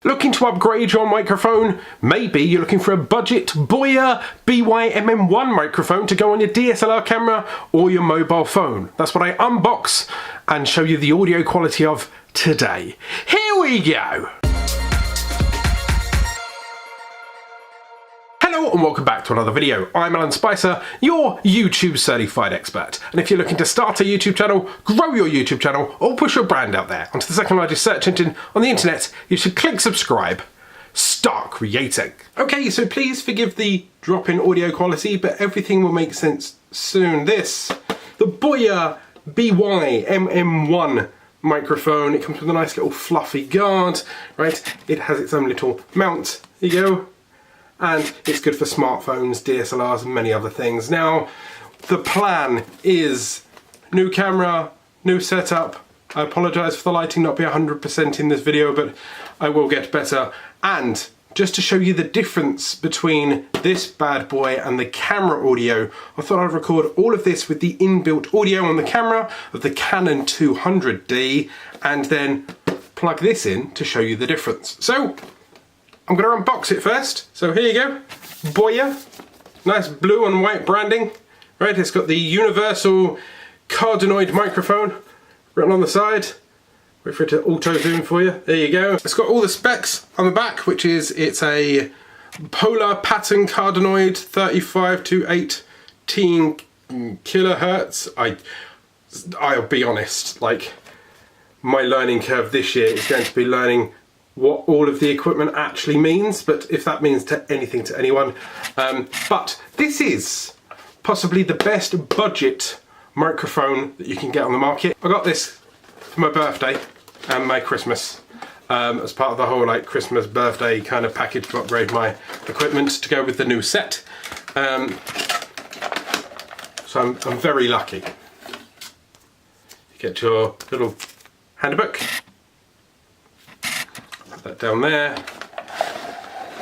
Looking to upgrade your microphone? Maybe you're looking for a budget Boya BY-MM1 microphone to go on your DSLR camera or your mobile phone. That's what I unbox and show you the audio quality of today. Here we go! Hello and welcome back to another video. I'm Alan Spicer, your YouTube certified expert. And if you're looking to start a YouTube channel, grow your YouTube channel, or push your brand out there onto the second largest search engine on the internet, you should click subscribe. Start creating. Okay, so please forgive the drop in audio quality, but everything will make sense soon. The Boya BY-MM1 microphone. It comes with a nice little fluffy guard, right? It has its own little mount. Here you go. And it's good for smartphones, DSLRs and many other things. Now, the plan is new camera, new setup. I apologise for the lighting not being 100% in this video, but I will get better. And just to show you the difference between this bad boy and the camera audio, I thought I'd record all of this with the inbuilt audio on the camera of the Canon 200D and then plug this in to show you the difference. So, I'm going to unbox it first. So here you go, Boya, nice blue and white branding, right? It's got the universal cardioid microphone written on the side. Wait for it to auto zoom for you. There you go. It's got all the specs on the back, which is it's a polar pattern cardioid, 35 to 18 kilohertz. I'll be honest, like my learning curve this year is going to be learning what all of the equipment actually means, but if that means anything to anyone. But this is possibly the best budget microphone that you can get on the market. I got this for my birthday and my Christmas as part of the whole like Christmas birthday kind of package to upgrade my equipment to go with the new set. So I'm very lucky. You get your little handbook. That down there.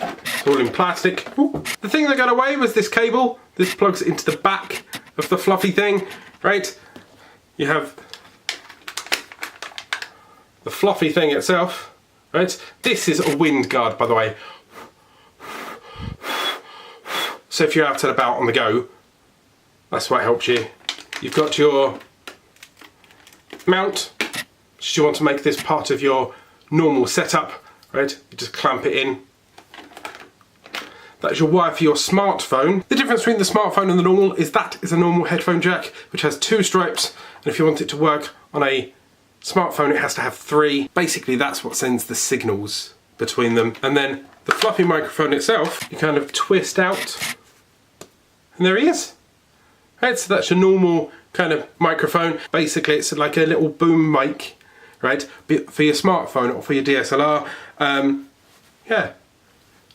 It's all in plastic. Ooh. The thing that got away was this cable. This plugs into the back of the fluffy thing, right? You have the fluffy thing itself, right? This is a wind guard, by the way. So if you're out and about on the go, that's what helps you. You've got your mount, should you want to make this part of your normal setup. Right, you just clamp it in. That's your wire for your smartphone. The difference between the smartphone and the normal is that is a normal headphone jack, which has 2 stripes, and if you want it to work on a smartphone, it has to have 3. Basically, that's what sends the signals between them. And then the fluffy microphone itself, you kind of twist out, and there he is. Right, so that's your normal kind of microphone. Basically, it's like a little boom mic, right, for your smartphone or for your DSLR. Yeah,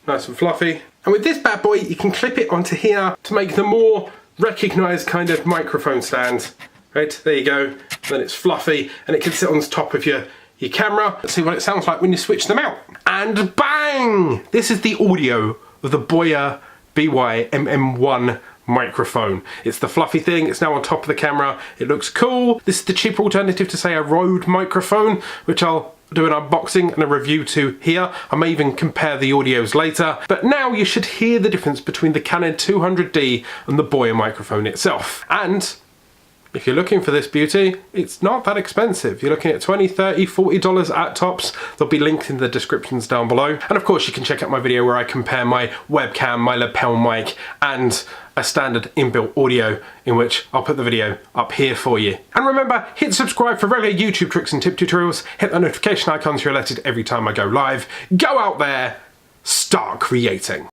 nice and fluffy. And with this bad boy, you can clip it onto here to make the more recognised kind of microphone stand. Right, there you go. Then it's fluffy and it can sit on the top of your camera. Let's see what it sounds like when you switch them out. And bang! This is the audio of the Boya BY-MM1 microphone. It's the fluffy thing, it's now on top of the camera, it looks cool. This is the cheaper alternative to say a Rode microphone, which I'll do an unboxing and a review to here. I may even compare the audios later, but now you should hear the difference between the Canon 200D and the Boya microphone itself. And if you're looking for this beauty, it's not that expensive. You're looking at $20, $30, $40 at tops. They'll be linked in the descriptions down below. And of course you can check out my video where I compare my webcam, my lapel mic, and a standard inbuilt audio, in which I'll put the video up here for you. And remember, hit subscribe for regular YouTube tricks and tip tutorials. Hit the notification icon so you're alerted every time I go live. Go out there, start creating.